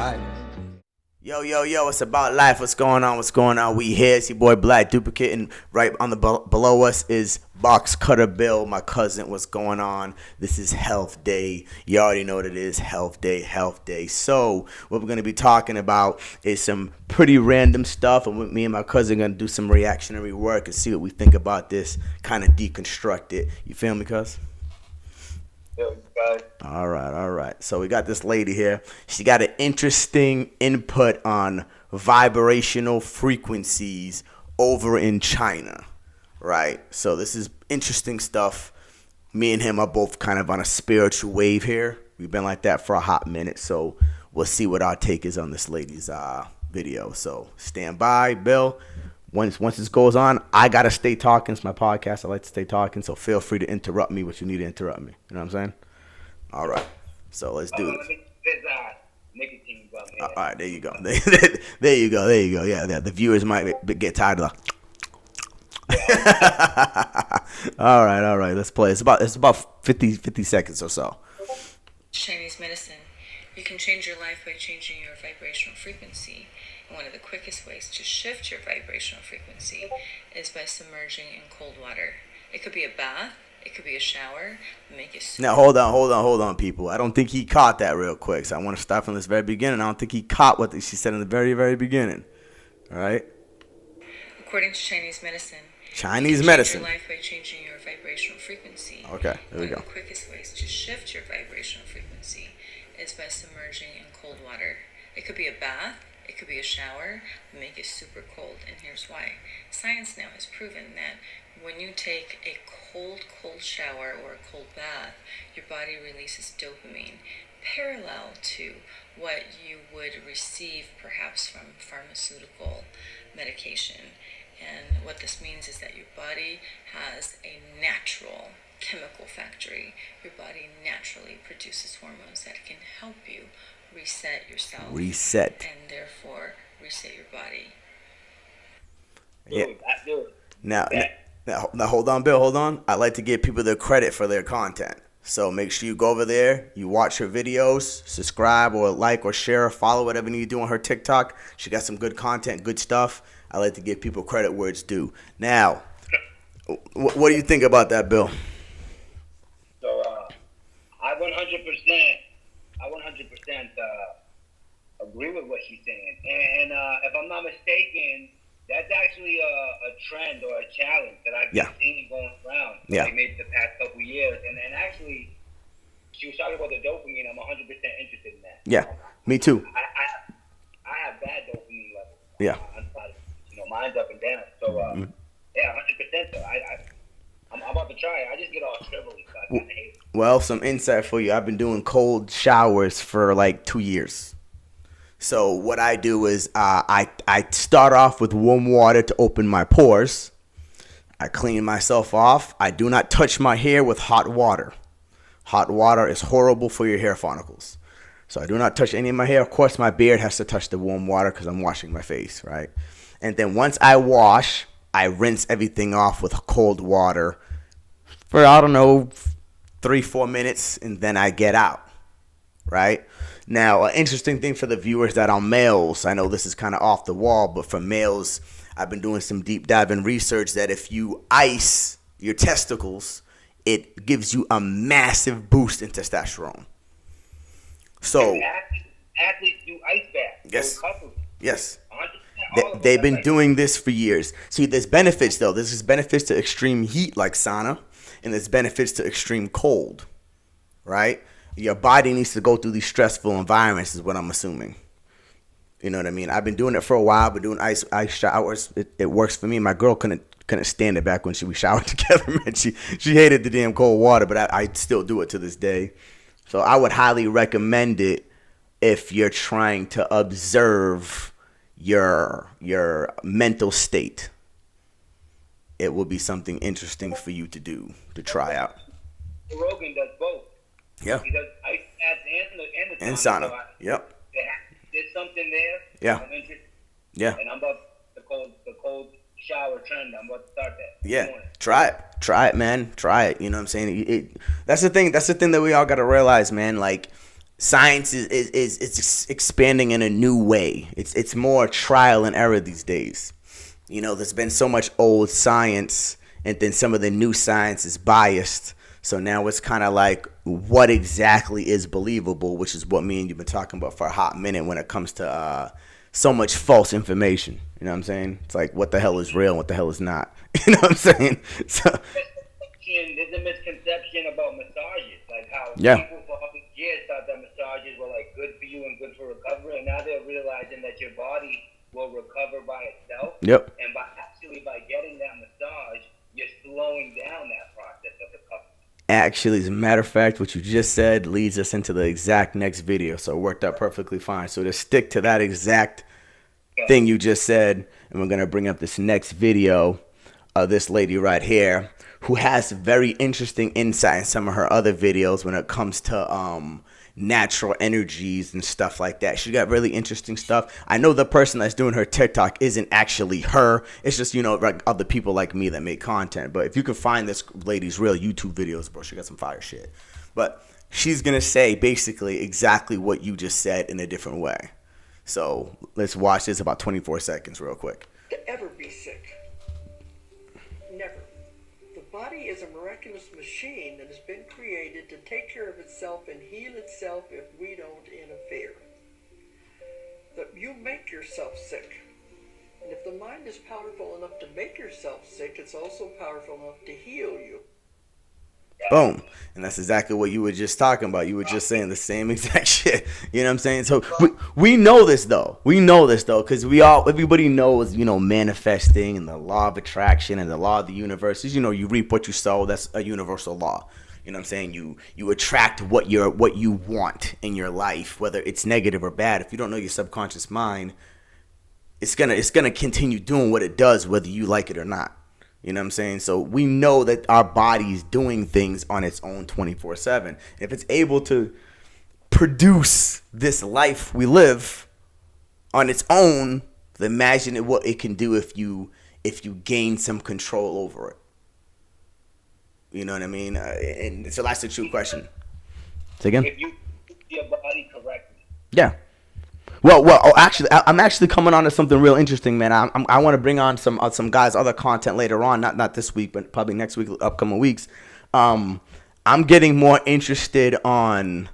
right. Yo, yo, yo, it's about life. What's going on? What's going on? We here. It's your boy Black Duplicate, and right on the below us is BoxCutter BiLL, my cousin. What's going on? This is Health Day. You already know what it is. Health Day, Health Day. So what we're going to be talking about is some pretty random stuff, and with me and my cousin are going to do some reactionary work and see what we think about this, kind of deconstruct it. You feel me, cuz? All right. So we got this lady here. She got an interesting input on vibrational frequencies over in China, right? So this is interesting stuff. Me and him are both kind of on a spiritual wave here. We've been like that for a hot minute, so we'll see what our take is on this lady's video. So stand by, Bill. Once this goes on, I gotta stay talking. It's my podcast. I like to stay talking, so feel free to interrupt me what you need to interrupt me. You know what I'm saying? All right, so let's do this. All right, there you go. There you go. Yeah, the viewers might get tired of that. All right. Let's play. It's about 50 seconds or so. Chinese medicine. You can change your life by changing your vibrational frequency. And one of the quickest ways to shift your vibrational frequency is by submerging in cold water. It could be a bath. It could be a shower. Make it now, hold on, people. I don't think he caught that real quick. So I want to start from this very beginning. I don't think he caught what she said in the very, very beginning. All right? According to Chinese medicine, Chinese you can medicine. change your life by changing your vibrational frequency. Okay, there we go. One of the quickest ways to shift your vibrational frequency is by submerging in cold water. It could be a bath. It could be a shower. Make it super cold. And here's why. Science now has proven that when you take a cold shower or a cold bath, your body releases dopamine, parallel to what you would receive perhaps from pharmaceutical medication. And what this means is that your body has a natural chemical factory. Your body naturally produces hormones that can help you reset yourself. And therefore reset your body. Yeah. Now, hold on, Bill. Hold on. I like to give people their credit for their content. So make sure you go over there, you watch her videos, subscribe or like or share or follow whatever you need to do on her TikTok. She got some good content, good stuff. I like to give people credit where it's due. Now, what do you think about that, Bill? So I 100% agree with what she's saying. And if I'm not mistaken, that's actually a trend or a challenge that I've been seeing going around maybe the past couple years. And actually, she was talking about the dopamine. I'm 100% interested in that. Yeah, me too. I have bad dopamine levels. Yeah. Mine's up and down. So, 100%. So I'm about to try it. I just get all shrivelly, so I kind of hate it. Well, some insight for you. I've been doing cold showers for like 2 years. So what I do is I start off with warm water to open my pores. I clean myself off. I do not touch my hair with hot water. Hot water is horrible for your hair follicles. So I do not touch any of my hair. Of course, my beard has to touch the warm water because I'm washing my face, right? And then once I wash, I rinse everything off with cold water for, 3-4 minutes, and then I get out, right? Now, an interesting thing for the viewers that are males, I know this is kind of off the wall, but for males, I've been doing some deep diving research that if you ice your testicles, it gives you a massive boost in testosterone. So, athletes do ice baths. Yes. They've been doing this for years. See, there's benefits, though. There's benefits to extreme heat like sauna, and there's benefits to extreme cold, right? Your body needs to go through these stressful environments is what I'm assuming. You know what I mean? I've been doing it for a while, but doing ice showers, it works for me. My girl couldn't stand it back when we showered together, man. She hated the damn cold water, but I still do it to this day. So I would highly recommend it if you're trying to observe your mental state. It will be something interesting for you to do, to try out. Rogan does both. Yeah. He does ice baths and sauna. So Yep. There's something there. Yeah. I'm interested. Yeah. And I'm about the cold shower trend. I'm about to start that. Yeah. Try it, man. Try it. You know what I'm saying? That's the thing. That's the thing that we all got to realize, man. Like, Science is expanding in a new way. It's more trial and error these days. You know, there's been so much old science, and then some of the new science is biased. So now it's kind of like, what exactly is believable, which is what me and you've been talking about for a hot minute when it comes to so much false information. You know what I'm saying? It's like, what the hell is real and what the hell is not? You know what I'm saying? So there's a misconception about massages, like how yeah. people for 100 years thought that massages were like good for you and good for recovery, and now they're realizing that your body will recover by itself. Yep. And by getting that massage, you're slowing down that process of recovery. Actually, as a matter of fact, what you just said leads us into the exact next video, so it worked out perfectly fine. So to stick to that exact thing you just said, and we're gonna bring up this next video of this lady right here, who has very interesting insight in some of her other videos when it comes to natural energies and stuff like that. She got really interesting stuff. I know the person that's doing her TikTok isn't actually her. It's just, you know, like other people like me that make content. But if you can find this lady's real YouTube videos, bro, she got some fire shit. But she's going to say basically exactly what you just said in a different way. So let's watch this about 24 seconds real quick. To ever be sick. Never. The body is a miraculous machine that has been created to take care of itself and heal itself if we don't interfere. That you make yourself sick. And if the mind is powerful enough to make yourself sick, it's also powerful enough to heal you. Boom. And that's exactly what you were just talking about. You were just saying the same exact shit. You know what I'm saying? So we know this though. We know this though, because everybody knows, you know, manifesting and the law of attraction and the law of the universe is, you know, you reap what you sow. That's a universal law. You know what I'm saying? You attract what you want in your life, whether it's negative or bad. If you don't know your subconscious mind, it's gonna continue doing what it does, whether you like it or not. You know what I'm saying? So we know that our body's doing things on its own 24/7. If it's able to produce this life we live on its own, then imagine what it can do if you gain some control over it. You know what I mean? And so that's the true question. Say again? If you use your body correctly. Yeah. Well. Actually, I'm actually coming on to something real interesting, man. I want to bring on some guys' other content later on. Not this week, but probably next week, upcoming weeks. I'm getting more interested on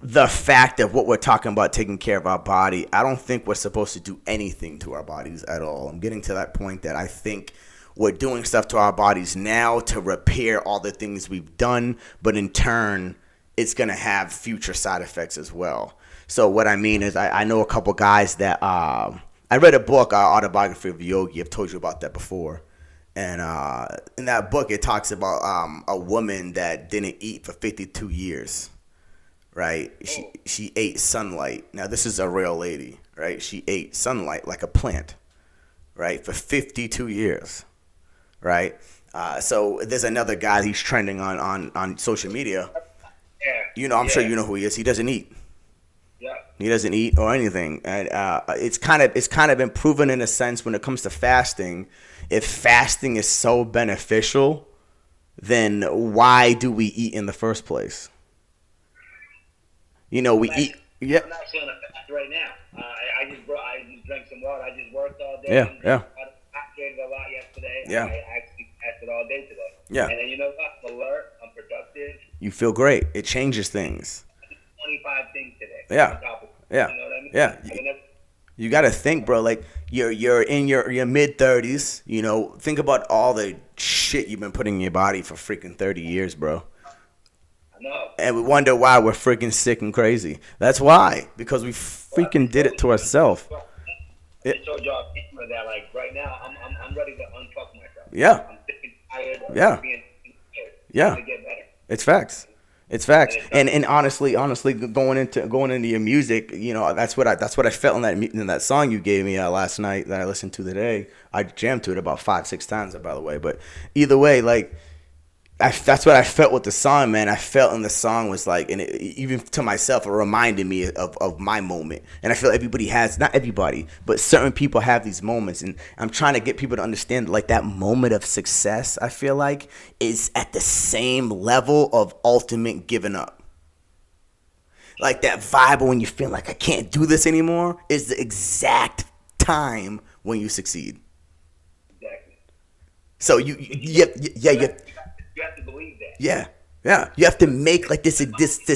the fact of what we're talking about, taking care of our body. I don't think we're supposed to do anything to our bodies at all. I'm getting to that point that I think we're doing stuff to our bodies now to repair all the things we've done, but in turn, it's going to have future side effects as well. So what I mean is I know a couple guys that I read a book, Autobiography of a Yogi. I've told you about that before. And in that book, it talks about a woman that didn't eat for 52 years, right? She ate sunlight. Now, this is a real lady, right? She ate sunlight like a plant, right, for 52 years, right? So there's another guy, he's trending on social media. Yeah. You know, I'm sure you know who he is. He doesn't eat. Yeah. He doesn't eat or anything, and it's kind of been proven in a sense when it comes to fasting. If fasting is so beneficial, then why do we eat in the first place? You know, we eat. Yeah. I'm actually on a fast right now. I just drank some water. I just worked all day. Yeah. I traded a lot yesterday. Yeah. I actually fasted all day today. Yeah. And then you know what? I'm alert. I'm productive. You feel great. It changes things. 25 things today. Yeah. Yeah. You know what I mean? Yeah. You got to think, bro. Like you're in your mid 30s. You know, think about all the shit you've been putting in your body for freaking 30 years, bro. I know. And we wonder why we're freaking sick and crazy. That's why, because we freaking did it to ourselves. I told y'all that like right now I'm ready to unfuck myself. Yeah. I'm sick and tired of Yeah. being tired. Yeah. To get better. It's facts. It's facts. And honestly, going into your music, you know, that's what I felt in that song you gave me last night that I listened to today. I jammed to it about 5-6 times, by the way. But either way, like, that's what I felt with the song, man. I felt in the song was like, and even to myself, it reminded me of my moment. And I feel everybody has, not everybody, but certain people have these moments. And I'm trying to get people to understand, like, that moment of success, I feel like, is at the same level of ultimate giving up. Like that vibe when you feel like I can't do this anymore is the exact time when you succeed. Exactly. So you have to believe that. Yeah. You have to make like this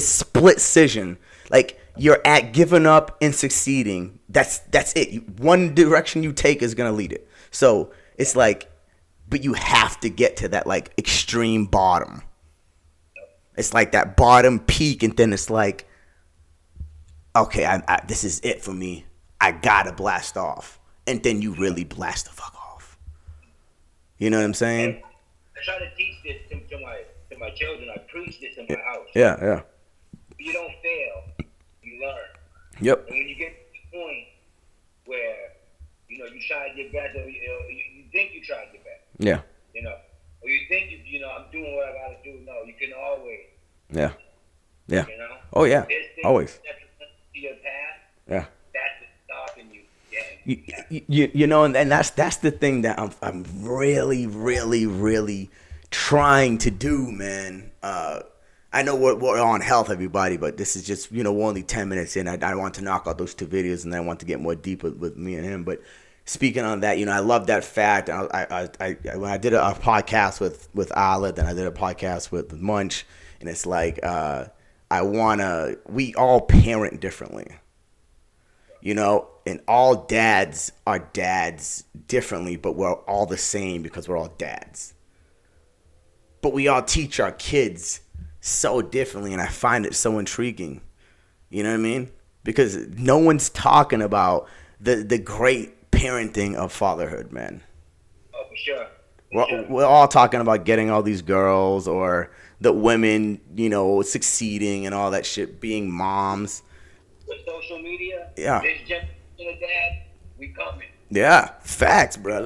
split decision. Like you're at giving up and succeeding. That's it. One direction you take is gonna lead it. So it's like, but you have to get to that like extreme bottom. It's like that bottom peak, and then it's like, okay, I this is it for me. I gotta blast off, and then you really blast the fuck off. You know what I'm saying? I try to teach this to my children. I preach this in my house. Yeah. If you don't fail, you learn. Yep. And when you get to the point where you tried your best, or you think you tried your best. Yeah. Or you think I'm doing what I gotta do. No, you can always. Yeah. Yeah. You know. Oh yeah. Always. Your path. Yeah. That's what's stopping you. And that's the thing that I'm really, really, really trying to do, man. I know we're on health, everybody, but this is just we're only 10 minutes in. I want to knock out those 2 videos, and I want to get more deep with me and him. But speaking on that, I love that fact. I when I did a podcast with Ala, then I did a podcast with Munch, and it's like we all parent differently. And all dads are dads differently, but we're all the same because we're all dads. But we all teach our kids so differently, and I find it so intriguing. You know what I mean? Because no one's talking about the great parenting of fatherhood, man. Oh, for sure. We're all talking about getting all these girls or the women, succeeding and all that shit, being moms. With social media, yeah. This generation of dad, we coming. Yeah, facts, bro.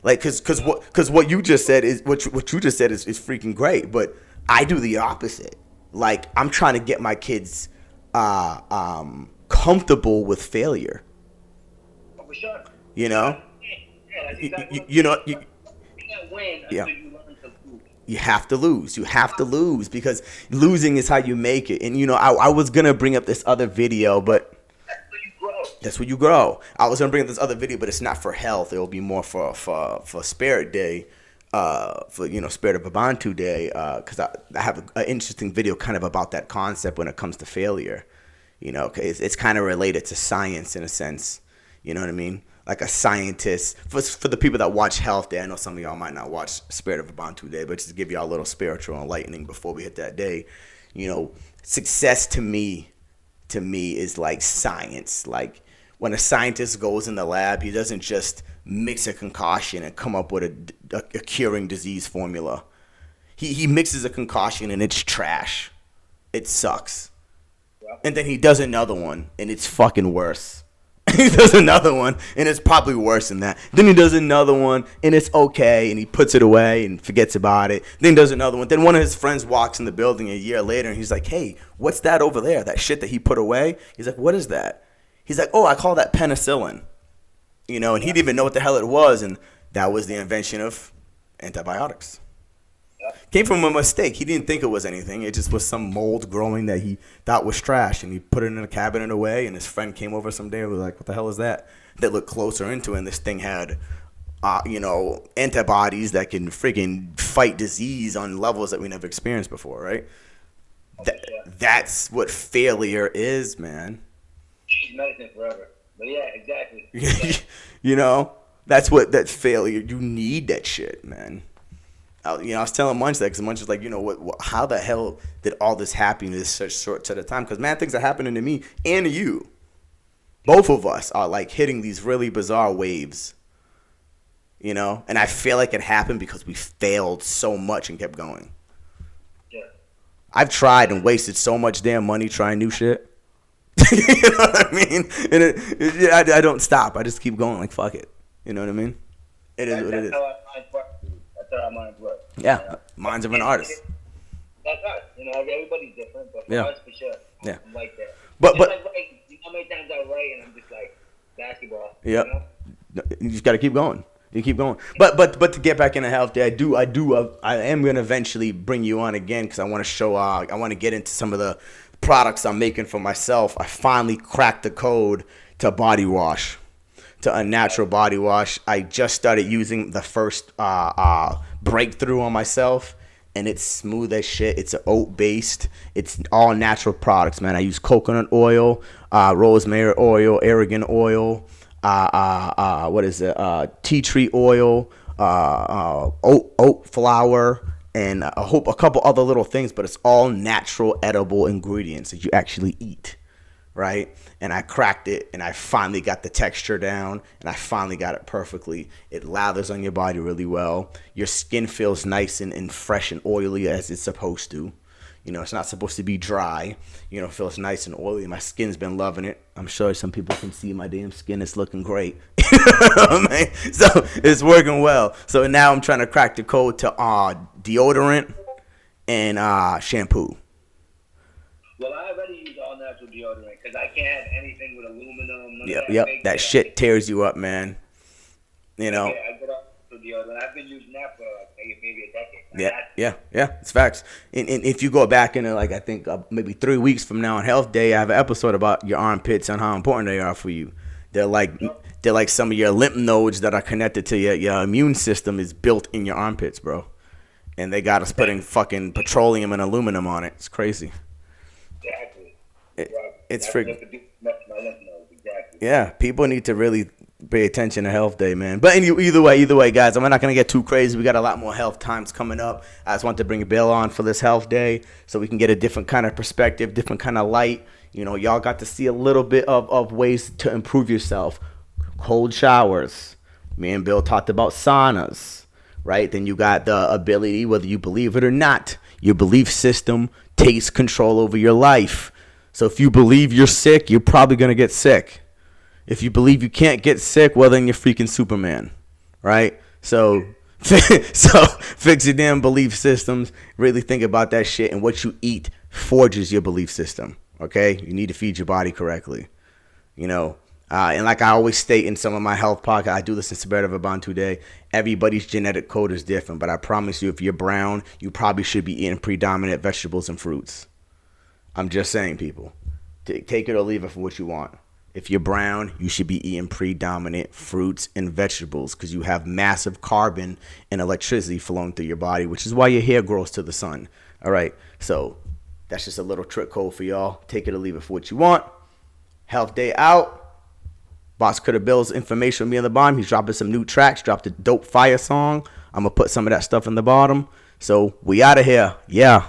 Cause what you just said is what you just said is freaking great, but I do the opposite. Like I'm trying to get my kids comfortable with failure. Oh, for sure. You know. Yeah, that's exactly you can't win until you learn to lose. You have to lose. You have to lose because losing is how you make it. And I was gonna bring up this other video, but that's where you grow. I was gonna bring up this other video, but it's not for health. It will be more for Spirit Day, for Spirit of Abantu Day, because I have an interesting video kind of about that concept when it comes to failure. It's kind of related to science in a sense. You know what I mean? Like a scientist, for the people that watch Health Day, I know some of y'all might not watch Spirit of Abantu Day, but just to give y'all a little spiritual enlightening before we hit that day, success to me is like science. Like when a scientist goes in the lab, he doesn't just mix a concoction and come up with a curing disease formula. He mixes a concoction and it's trash. It sucks. And then he does another one and it's fucking worse. He does another one, and it's probably worse than that. Then he does another one, and it's okay, and he puts it away and forgets about it. Then he does another one. Then one of his friends walks in the building a year later, and he's like, hey, what's that over there, that shit that he put away? He's like, what is that? He's like, oh, I call that penicillin. And he didn't even know what the hell it was, and that was the invention of antibiotics. Came from a mistake. He didn't think it was anything. It just was some mold growing that he thought was trash, and he put it in a cabinet away, and his friend came over someday and was like, what the hell is that? They looked closer into it, and this thing had, antibodies that can friggin' fight disease on levels that we never experienced before, right? That's what failure is, man. Medicine forever. But yeah, exactly. That's failure. You need that shit, man. I was telling Munch that because Munch was like, how the hell did all this happen in such short set of time? Because, man, things are happening to me and to you. Both of us are, like, hitting these really bizarre waves, And I feel like it happened because we failed so much and kept going. Yeah. I've tried and wasted so much damn money trying new shit. You know what I mean? And I don't stop. I just keep going like, fuck it. You know what I mean? It is what it is. That's how our minds work. Yeah, minds of an artist. That's us. Everybody's different, but for us, for sure. Yeah. I'm like that. But how many times I write and I'm just like basketball. Yep. You just got to keep going. You keep going. But to get back into Health Day, I am gonna eventually bring you on again because I want to show. I want to get into some of the products I'm making for myself, I finally cracked the code to body wash, to a natural body wash. I just started using the first breakthrough on myself, and it's smooth as shit. It's oat based. It's all natural products, man. I use coconut oil, rosemary oil, argan oil, tea tree oil, oat flour, and a couple other little things, but it's all natural edible ingredients that you actually eat, right? And I cracked it, and I finally got the texture down, and I finally got it perfectly. It lathers on your body really well. Your skin feels nice and fresh and oily as it's supposed to. You know, it's not supposed to be dry. You know, it feels nice and oily. My skin's been loving it. I'm sure some people can see my damn skin is looking great. So it's working well. So now I'm trying to crack the code to deodorant and shampoo. Well, I already use all natural deodorant because I can't have anything with aluminum. Yep. That shit tears you up, man. You know. Yeah, I get off the deodorant. I've been using that for maybe a decade. Yeah. It's facts. And if you go back in, like, I think maybe 3 weeks from now on Health Day, I have an episode about your armpits and how important they are for you. They're like some of your lymph nodes that are connected to your immune system is built in your armpits, bro. And they got us putting fucking petroleum and aluminum on it. It's crazy. Exactly. It's freaking. Exactly. Yeah, people need to really pay attention to Health Day, man. But either way, guys, I'm not going to get too crazy. We got a lot more health times coming up. I just want to bring BiLL on for this Health Day so we can get a different kind of perspective, different kind of light. You know, y'all got to see a little bit of ways to improve yourself. Cold showers. Me and Bill talked about saunas, right? Then you got the ability, whether you believe it or not, your belief system takes control over your life. So if you believe you're sick, you're probably going to get sick. If you believe you can't get sick, well, then you're freaking Superman, right? So fix your damn belief systems. Really think about that shit. And what you eat forges your belief system, okay? You need to feed your body correctly, you know. And like I always state in some of my health podcasts, I do this in Spirit of Abantu Day, everybody's genetic code is different. But I promise you, if you're brown, you probably should be eating predominant vegetables and fruits. I'm just saying, people. Take it or leave it for what you want. If you're brown, you should be eating predominant fruits and vegetables because you have massive carbon and electricity flowing through your body, which is why your hair grows to the sun. All right, so that's just a little trick code for y'all. Take it or leave it for what you want. Health Day out. BoxCutter BiLL's information will be on the bottom. He's dropping some new tracks. Dropped a dope fire song. I'm going to put some of that stuff in the bottom. So we out of here. Yeah.